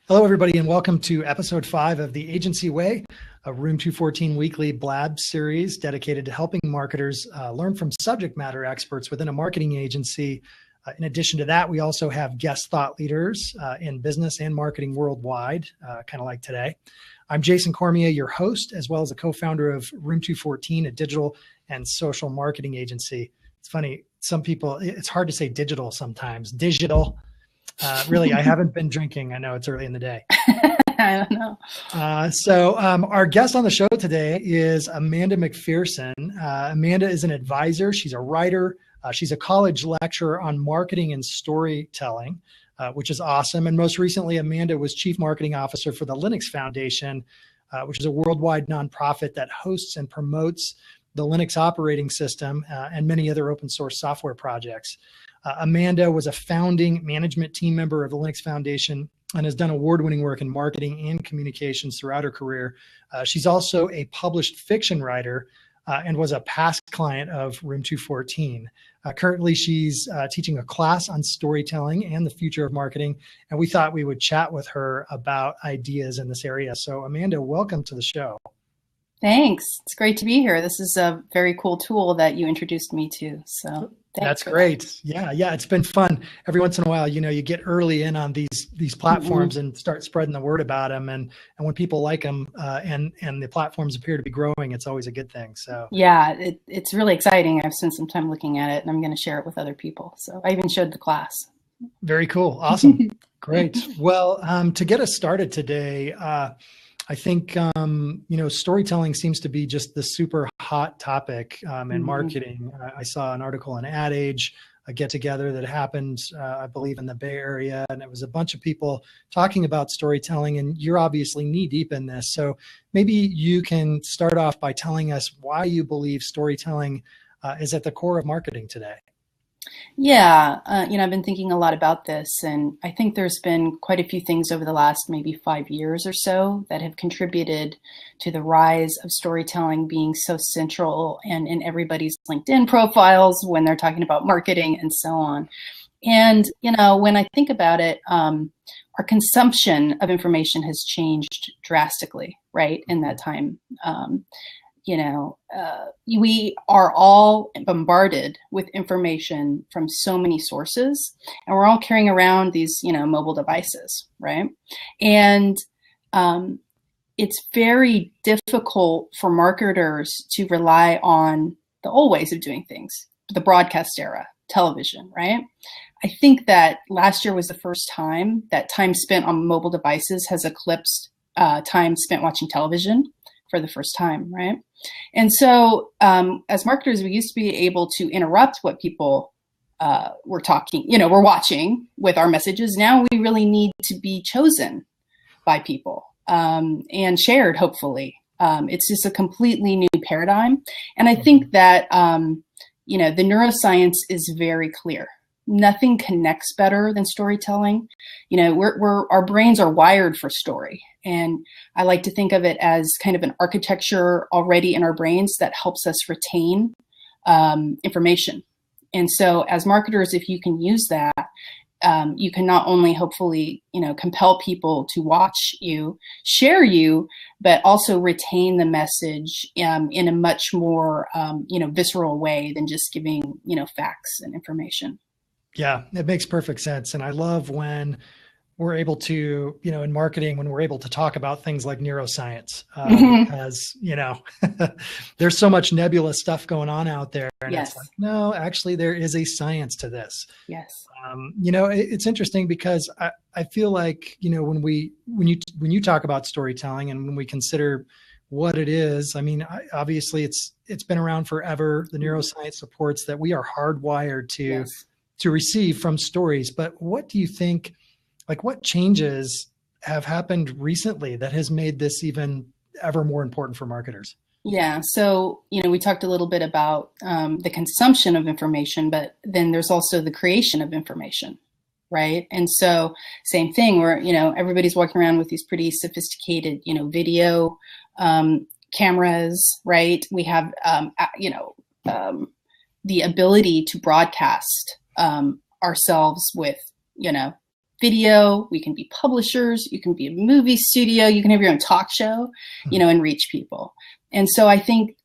Hello, everybody, and welcome to episode 5 of The Agency Way, a Room 214 weekly blab series dedicated to helping marketers learn from subject matter experts within a marketing agency. In addition to that, we also have guest thought leaders in business and marketing worldwide, kind of like today. I'm Jason Cormier, your host, as well as a co-founder of Room 214, a digital and social marketing agency. It's funny, some people, it's hard to say digital sometimes. Digital. Really, I haven't been drinking. I know it's early in the day. I don't know. Our guest on the show today is Amanda McPherson. Amanda is an advisor. She's a writer. She's a college lecturer on marketing and storytelling, which is awesome. And most recently, Amanda was Chief Marketing Officer for the Linux Foundation, which is a worldwide nonprofit that hosts and promotes the Linux operating system and many other open source software projects. Amanda was a founding management team member of the Linux Foundation and has done award-winning work in marketing and communications throughout her career. She's also a published fiction writer and was a past client of Room 214. Currently, she's teaching a class on storytelling and the future of marketing, and we thought we would chat with her about ideas in this area. So, Amanda, welcome to the show. Thanks. It's great to be here. This is a very cool tool that you introduced me to. So that's great. Yeah, it's been fun. Every once in a while, you get early in on these platforms and start spreading the word about them. And when people like them and the platforms appear to be growing, it's always a good thing. So yeah, it's really exciting. I've spent some time looking at it, and I'm going to share it with other people. So I even showed the class. Very cool. Awesome. Great. Well, to get us started today, I think, storytelling seems to be just the super hot topic in marketing. I saw an article in Ad Age, a get together that happened, I believe, in the Bay Area. And it was a bunch of people talking about storytelling, and you're obviously knee deep in this. So maybe you can start off by telling us why you believe storytelling is at the core of marketing today. Yeah, I've been thinking a lot about this, and I think there's been quite a few things over the last maybe 5 years or so that have contributed to the rise of storytelling being so central and in everybody's LinkedIn profiles when they're talking about marketing and so on. And, when I think about it, our consumption of information has changed drastically, right, in that time. We are all bombarded with information from so many sources, and we're all carrying around these, mobile devices, right? And it's very difficult for marketers to rely on the old ways of doing things, the broadcast era, television, right? I think that last year was the first time that time spent on mobile devices has eclipsed time spent watching television for the first time, right? And so as marketers, we used to be able to interrupt what people were watching with our messages. Now we really need to be chosen by people and shared, hopefully. It's just a completely new paradigm. And I think that, the neuroscience is very clear. Nothing connects better than storytelling. Our brains are wired for story. And I like to think of it as kind of an architecture already in our brains that helps us retain information. And so as marketers, if you can use that, you can not only hopefully, compel people to watch you, share you, but also retain the message in a much more, visceral way than just giving, facts and information. Yeah, it makes perfect sense. And I love when we're able to, in marketing, when we're able to talk about things like neuroscience, because, there's so much nebulous stuff going on out there. And yes. It's like, no, actually, there is a science to this. Yes. It's interesting because I feel like, when you talk about storytelling and when we consider what it is, obviously it's been around forever. The neuroscience supports that we are hardwired to receive from stories. But what do you think, what changes have happened recently that has made this even ever more important for marketers? Yeah. So, we talked a little bit about the consumption of information, but then there's also the creation of information, right? And so same thing where, everybody's walking around with these pretty sophisticated, video cameras, right? We have, the ability to broadcast ourselves with, video, we can be publishers, you can be a movie studio, you can have your own talk show, and reach people. And so I think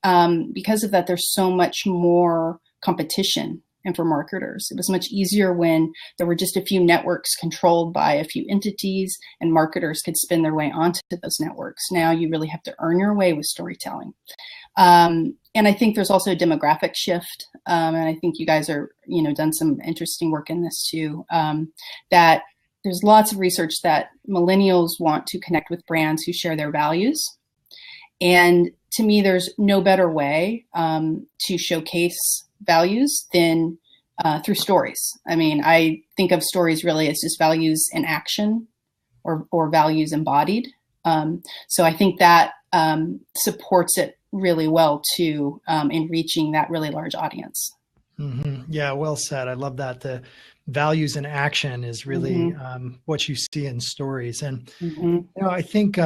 because of that, there's so much more competition. And for marketers, it was much easier when there were just a few networks controlled by a few entities, and marketers could spin their way onto those networks. Now you really have to earn your way with storytelling. And I think there's also a demographic shift. And I think you guys are, done some interesting work in this too, that there's lots of research that millennials want to connect with brands who share their values. And to me, there's no better way to showcase values than through stories. I mean, I think of stories really as just values in action or values embodied. So I think that supports it really well too in reaching that really large audience. Mm-hmm. Yeah, well said. I love that. The values in action is really what you see in stories. And, I think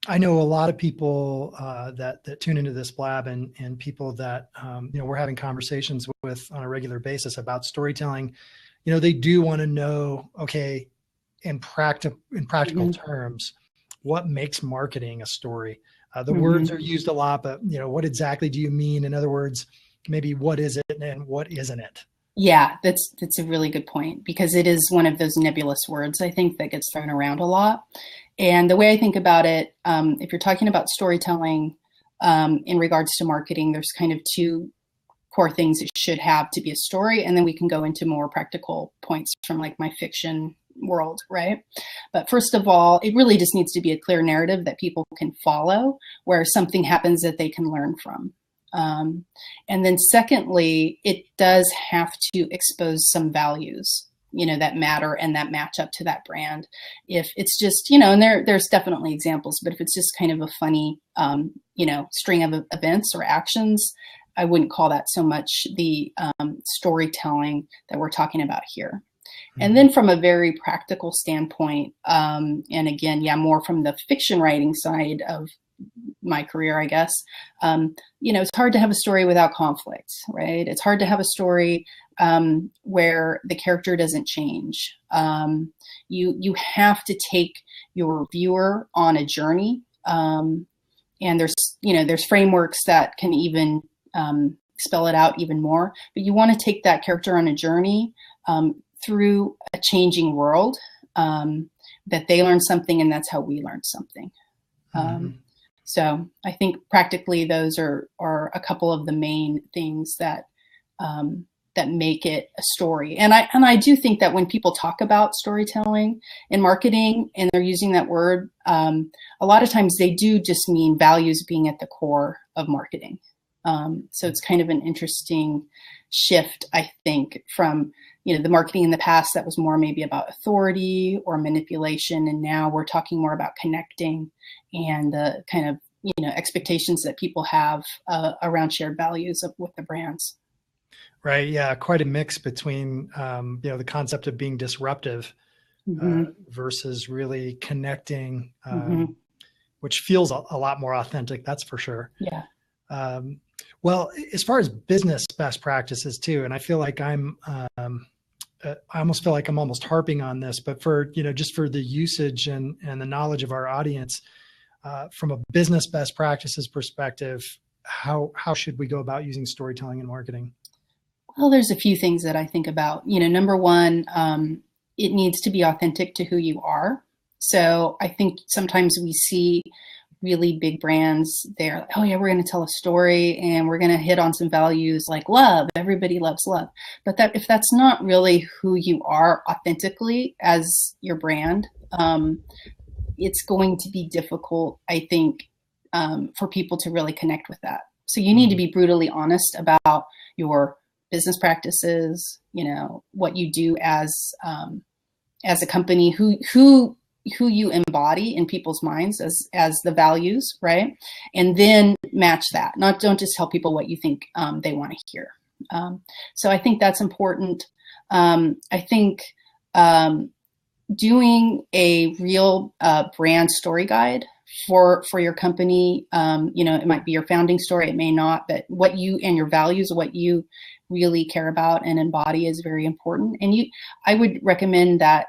I know a lot of people that tune into this blab and people that, we're having conversations with on a regular basis about storytelling. They do want to know, okay, in practical terms, what makes marketing a story? The words are used a lot, but, what exactly do you mean? In other words, maybe what is it and what isn't it? Yeah, that's a really good point, because it is one of those nebulous words, I think, that gets thrown around a lot. And the way I think about it, if you're talking about storytelling in regards to marketing, there's kind of two core things it should have to be a story. And then we can go into more practical points from like my fiction world, right? But first of all, it really just needs to be a clear narrative that people can follow, where something happens that they can learn from. And then secondly, it does have to expose some values, that matter and that match up to that brand. If it's just, and there's definitely examples, but if it's just kind of a funny, string of events or actions, I wouldn't call that so much the storytelling that we're talking about here. And then from a very practical standpoint, and again, more from the fiction writing side of my career, I guess, it's hard to have a story without conflict, right? It's hard to have a story where the character doesn't change. You have to take your viewer on a journey. And there's frameworks that can even spell it out even more, but you want to take that character on a journey through a changing world, that they learn something, and that's how we learn something. So I think practically those are a couple of the main things that that make it a story. And I do think that when people talk about storytelling in marketing and they're using that word, a lot of times they do just mean values being at the core of marketing. So it's kind of an interesting shift, I think, from the marketing in the past that was more maybe about authority or manipulation, and now we're talking more about connecting and the kind of expectations that people have around shared values with the brands. Right. Yeah. Quite a mix between the concept of being disruptive versus really connecting, which feels a lot more authentic. That's for sure. Yeah. Well, as far as business best practices too, and I feel like I almost feel like I'm almost harping on this, but for, just for the usage and the knowledge of our audience, from a business best practices perspective, how should we go about using storytelling in marketing? Well, there's a few things that I think about. Number one, it needs to be authentic to who you are. So I think sometimes we see really big brands, they're like, oh yeah, we're going to tell a story and we're going to hit on some values like love. Everybody loves love. But if that's not really who you are authentically as your brand, it's going to be difficult, I think, for people to really connect with that. So you need to be brutally honest about your business practices, what you do as a company, who you embody in people's minds as the values, right? And then match that. Don't just tell people what you think they want to hear. So I think that's important. I think doing a real brand story guide for your company, it might be your founding story, it may not, but what you and your values, what you really care about and embody is very important. And I would recommend that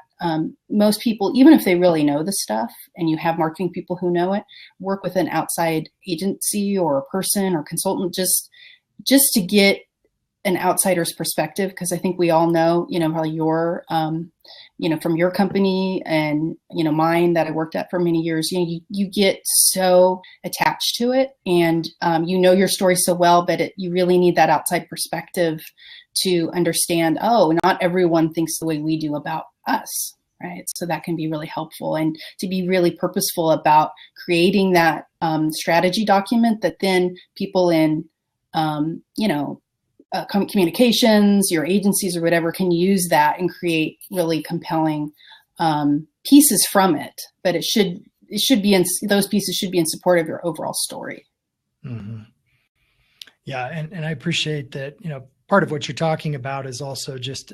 most people, even if they really know the stuff and you have marketing people who know it, work with an outside agency or a person or consultant just to get an outsider's perspective. Because I think we all know, probably your, from your company and, mine that I worked at for many years, you get so attached to it and, your story so well, but you really need that outside perspective to understand, oh, not everyone thinks the way we do about us, right? So that can be really helpful, and to be really purposeful about creating that strategy document that then people in, communications, your agencies or whatever can use that and create really compelling pieces from it. But it should be those pieces should be in support of your overall story. Mm-hmm. Yeah, and I appreciate that. Part of what you're talking about is also just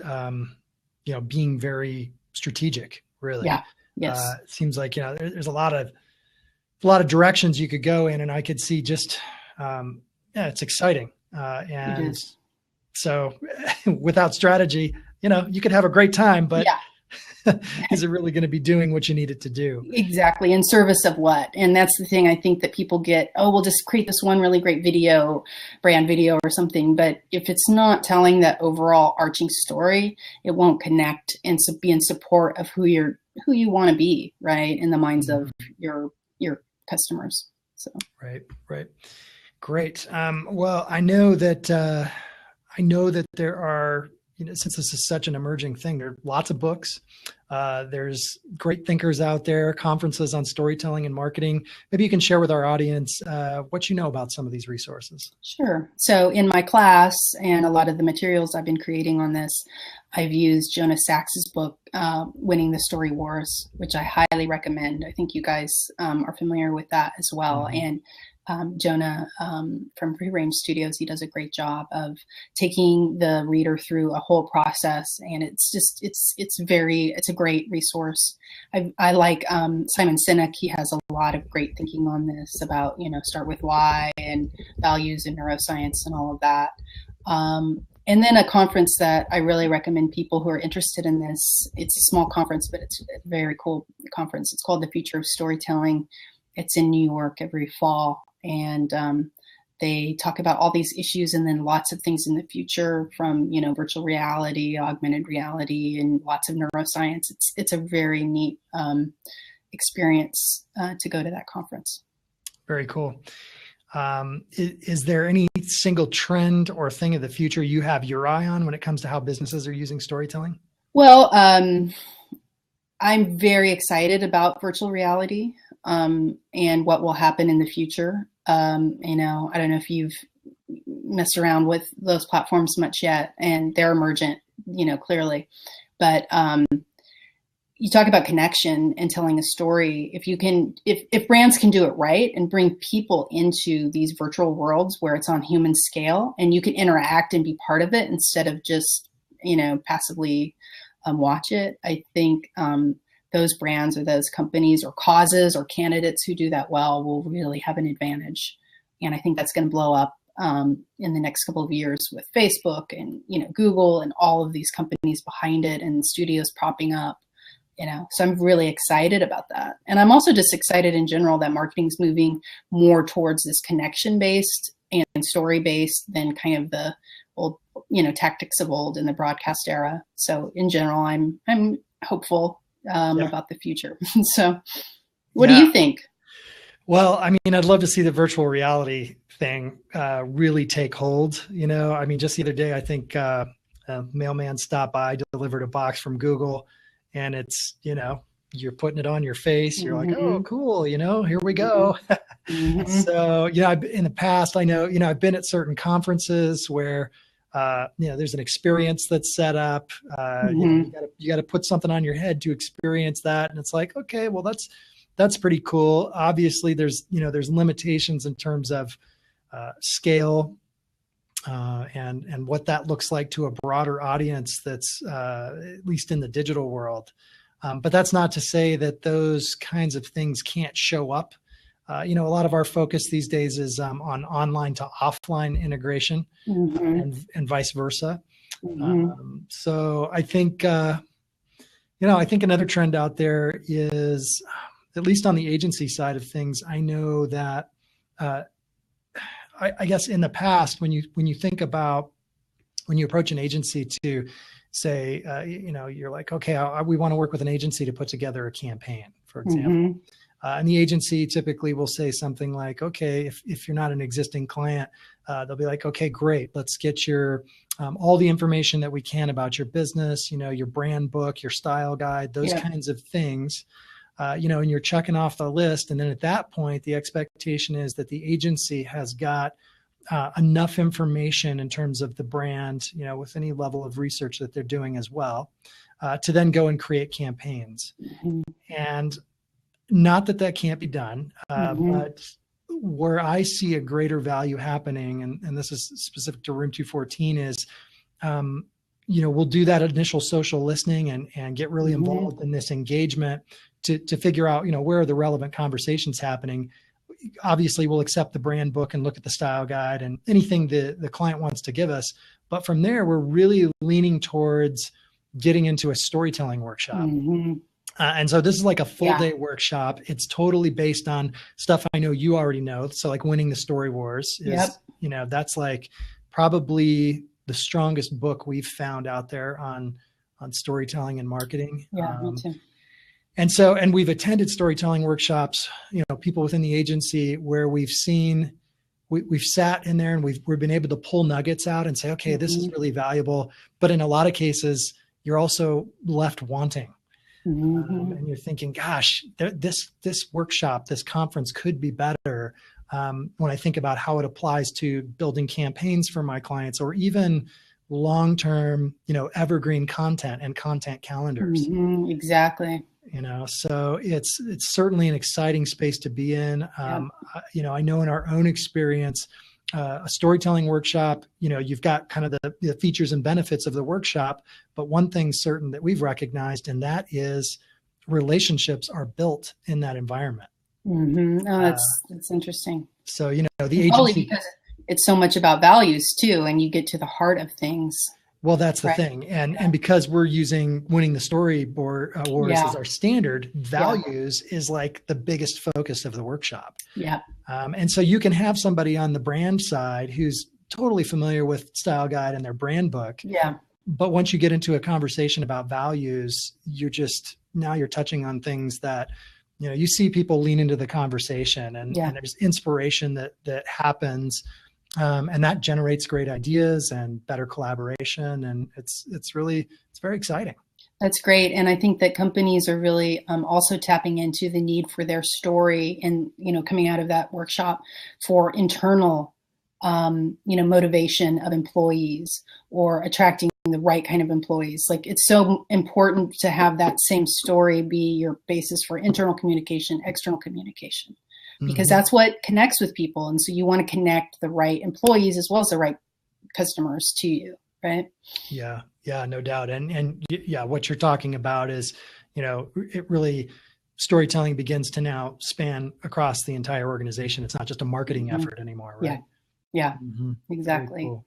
being very strategic. Really, yeah, yes. It seems like there's a lot of directions you could go in, and I could see just it's exciting. And it is. So without strategy, you could have a great time, but is it really going to be doing what you need it to do? Exactly. In service of what? And that's the thing I think that people get, we'll just create this one really great brand video or something. But if it's not telling that overall arching story, it won't connect and be in support of who you want to be, right? In the minds of your customers. So. Right. Great. Well, I know that there are, since this is such an emerging thing, there are lots of books. There's great thinkers out there, conferences on storytelling and marketing. Maybe you can share with our audience what you know about some of these resources. Sure. So in my class and a lot of the materials I've been creating on this, I've used Jonah Sachs's book, Winning the Story Wars, which I highly recommend. I think you guys are familiar with that as well. Mm-hmm. And Jonah from Free Range Studios, he does a great job of taking the reader through a whole process, and it's a great resource. I like Simon Sinek. He has a lot of great thinking on this about start with why and values and neuroscience and all of that. And then a conference that I really recommend people who are interested in this. It's a small conference, but it's a very cool conference. It's called The Future of Storytelling. It's in New York every fall. And they talk about all these issues and then lots of things in the future from, virtual reality, augmented reality, and lots of neuroscience. It's a very neat experience to go to that conference. Very cool. Is there any single trend or thing of the future you have your eye on when it comes to how businesses are using storytelling? Well, I'm very excited about virtual reality and what will happen in the future. I don't know if you've messed around with those platforms much yet, and they're emergent, clearly. But you talk about connection and telling a story. If brands can do it right and bring people into these virtual worlds where it's on human scale and you can interact and be part of it instead of just, passively watch it, I think those brands or those companies or causes or candidates who do that well will really have an advantage. And I think that's going to blow up in the next couple of years with Facebook and, Google and all of these companies behind it and studios popping up, so I'm really excited about that. And I'm also just excited in general that marketing is moving more towards this connection-based and story-based than kind of the old, tactics of old in the broadcast era. So in general, I'm hopeful about the future. So what do you think? Well, I'd love to see the virtual reality thing really take hold. Just the other day, I think a mailman stopped by, delivered a box from Google, and it's, you're putting it on your face. You're like, oh, cool. Here we go. So, in the past, I know, I've been at certain conferences where, there's an experience that's set up. You got to put something on your head to experience that. And it's like, okay, well, that's pretty cool. Obviously there's limitations in terms of scale and what that looks like to a broader audience that's at least in the digital world. But that's not to say that those kinds of things can't show up. A lot of our focus these days is on online to offline integration and vice versa. So I think, I think another trend out there is, at least on the agency side of things, I know that I guess in the past, when you think about, when you approach an agency to say, you're like, okay, we want to work with an agency to put together a campaign, for example. Mm-hmm. And the agency typically will say something like, okay, if you're not an existing client, they'll be like, okay, great. Let's get your all the information that we can about your business, your brand book, your style guide, those kinds of things, and you're checking off the list. And then at that point, the expectation is that the agency has got enough information in terms of the brand, with any level of research that they're doing as well, to then go and create campaigns. Mm-hmm. And not that can't be done, but where I see a greater value happening, and this is specific to Room 214, is, we'll do that initial social listening and get really involved in this engagement to figure out, where are the relevant conversations happening. Obviously, we'll accept the brand book and look at the style guide and anything the client wants to give us. But from there, we're really leaning towards getting into a storytelling workshop. Mm-hmm. And so this is like a full day workshop. It's totally based on stuff I know you already know. So like Winning the Story Wars is, that's like probably the strongest book we've found out there on storytelling and marketing. Yeah, me too. And we've attended storytelling workshops, people within the agency where we've sat in there and we've been able to pull nuggets out and say, okay, this is really valuable. But in a lot of cases, you're also left wanting. Mm-hmm. And you're thinking, gosh, this workshop, this conference could be better when I think about how it applies to building campaigns for my clients, or even long-term, evergreen content and content calendars. Mm-hmm. Exactly. So it's certainly an exciting space to be in. I know in our own experience, a storytelling workshop, you've got kind of the features and benefits of the workshop, but one thing certain that we've recognized, and that is relationships are built in that environment. Mm-hmm. Oh, that's interesting. So, the agency, probably because it's so much about values too, and you get to the heart of things. Well, that's the thing. And because we're using Winning the Story Wars as our standard, values is like the biggest focus of the workshop. Yeah. And so you can have somebody on the brand side who's totally familiar with Style Guide and their brand book. Yeah. But once you get into a conversation about values, you're touching on things that, you see people lean into the conversation and there's inspiration that happens. And that generates great ideas and better collaboration. And it's very exciting. That's great. And I think that companies are really also tapping into the need for their story and, coming out of that workshop for internal, motivation of employees or attracting the right kind of employees. Like, it's so important to have that same story be your basis for internal communication, external communication. Because that's what connects with people. And so you want to connect the right employees as well as the right customers to you, right? Yeah, no doubt. And what you're talking about is, it really, storytelling begins to now span across the entire organization. It's not just a marketing effort anymore, right? Yeah, exactly. Very cool.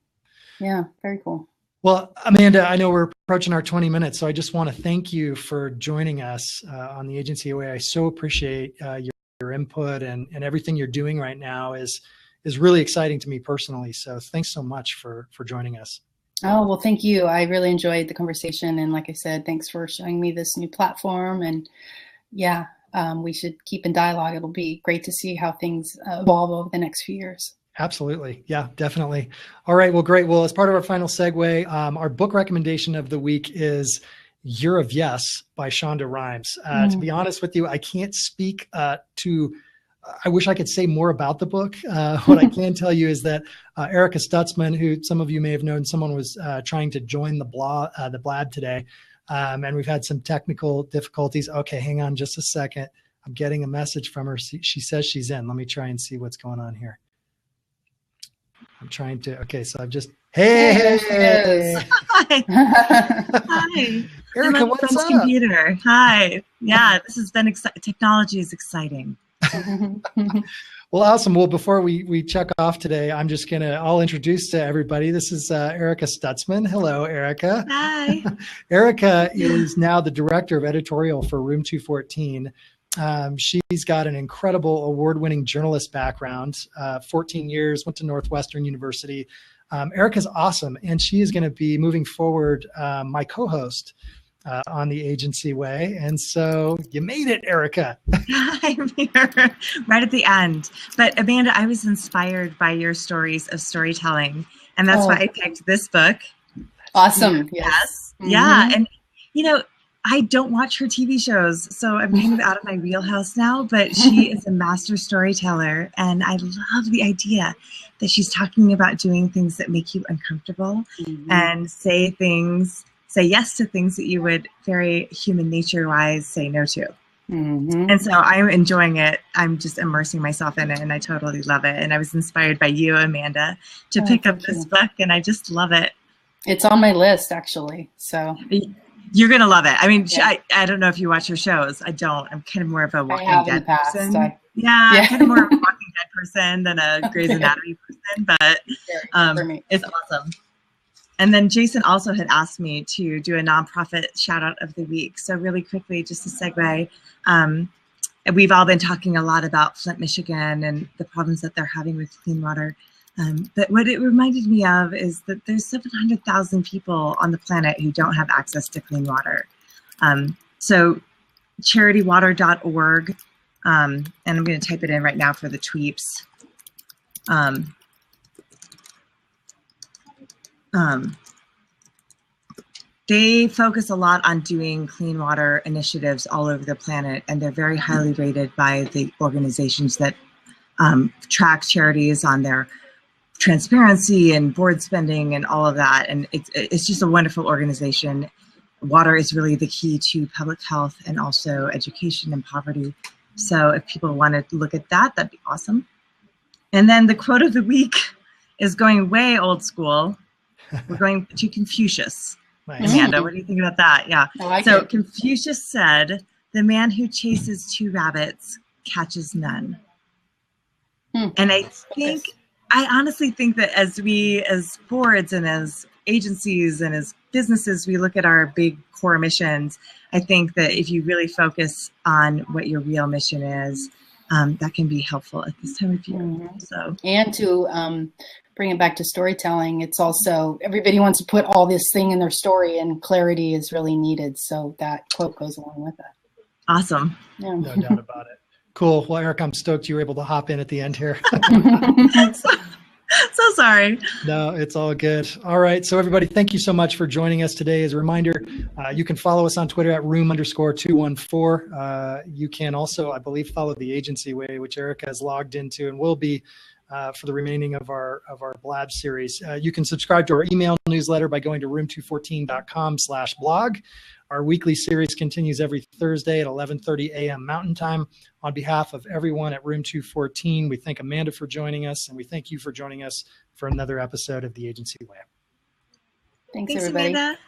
Yeah, very cool. Well, Amanda, I know we're approaching our 20 minutes, so I just want to thank you for joining us on the Agency Away. I so appreciate your input and everything you're doing right now is really exciting to me personally. So thanks so much for joining us. Oh, well, thank you. I really enjoyed the conversation. And like I said, thanks for showing me this new platform. And we should keep in dialogue. It'll be great to see how things evolve over the next few years. Absolutely. Yeah, definitely. All right. Well, great. Well, as part of our final segue, our book recommendation of the week is Year of Yes by Shonda Rhimes. To be honest with you, I can't speak I wish I could say more about the book. What I can tell you is that Erica Stutzman, who some of you may have known, someone was trying to join the blab today. And we've had some technical difficulties. Okay, hang on just a second. I'm getting a message from her. She says she's in. Let me try and see what's going on here. I'm trying to, okay, so I've just, hey. Hi. Hi. Erica, what's up? Computer. Hi. Yeah, this has been exciting. Technology is exciting. Well, awesome. Well, before we check off today, I'll introduce to everybody. This is Erica Stutzman. Hello, Erica. Hi. Erica is now the director of editorial for Room 214. She's got an incredible award-winning journalist background, 14 years, went to Northwestern University. Erica's awesome, and she is going to be moving forward my co-host on the Agency Way. And so you made it, Erica. I'm here right at the end. But Amanda, I was inspired by your stories of storytelling, and that's why I picked this book. Awesome. Yes. Yeah. And, I don't watch her TV shows, so I'm kind of out of my wheelhouse now, but she is a master storyteller, and I love the idea that she's talking about doing things that make you uncomfortable and say yes to things that you would very human nature-wise say no to. And so I'm enjoying it. I'm just immersing myself in it, and I totally love it. And I was inspired by you, Amanda, to pick up this book, and I just love it. It's on my list, actually. So you're going to love it. I mean, I don't know if you watch her shows. I don't. I'm kind of more of a Walking Dead person. I'm kind of more of a Walking Dead person than a Grey's Anatomy person, but it's awesome. And then Jason also had asked me to do a nonprofit shout out of the week. So really quickly, just to segue, we've all been talking a lot about Flint, Michigan and the problems that they're having with clean water. But what it reminded me of is that there's 700,000 people on the planet who don't have access to clean water. So charitywater.org, and I'm going to type it in right now for the tweeps. They focus a lot on doing clean water initiatives all over the planet, and they're very highly rated by the organizations that track charities on their transparency and board spending and all of that. And it's just a wonderful organization. Water is really the key to public health and also education and poverty. So if people want to look at that, that'd be awesome. And then the quote of the week is going way old school. We're going to Confucius. Nice. Amanda, what do you think about that? Yeah. So Confucius said, "The man who chases two rabbits catches none." And I honestly think that as boards and as agencies and as businesses, we look at our big core missions. I think that if you really focus on what your real mission is, that can be helpful at this time of year. So, and to bring it back to storytelling, it's also everybody wants to put all this thing in their story, and clarity is really needed. So that quote goes along with it. Awesome. Yeah. No doubt about it. Cool. Well, Eric, I'm stoked you were able to hop in at the end here. So sorry. No, it's all good. All right. So everybody, thank you so much for joining us today. As a reminder, you can follow us on Twitter at room_214. You can also, I believe, follow the Agency Way, which Erica has logged into and will be for the remaining of our Blab series. You can subscribe to our email newsletter by going to room214.com/blog. Our weekly series continues every Thursday at 11:30 a.m. Mountain Time. On behalf of everyone at Room 214, we thank Amanda for joining us, and we thank you for joining us for another episode of The Agency Way. Thanks everybody. Amanda.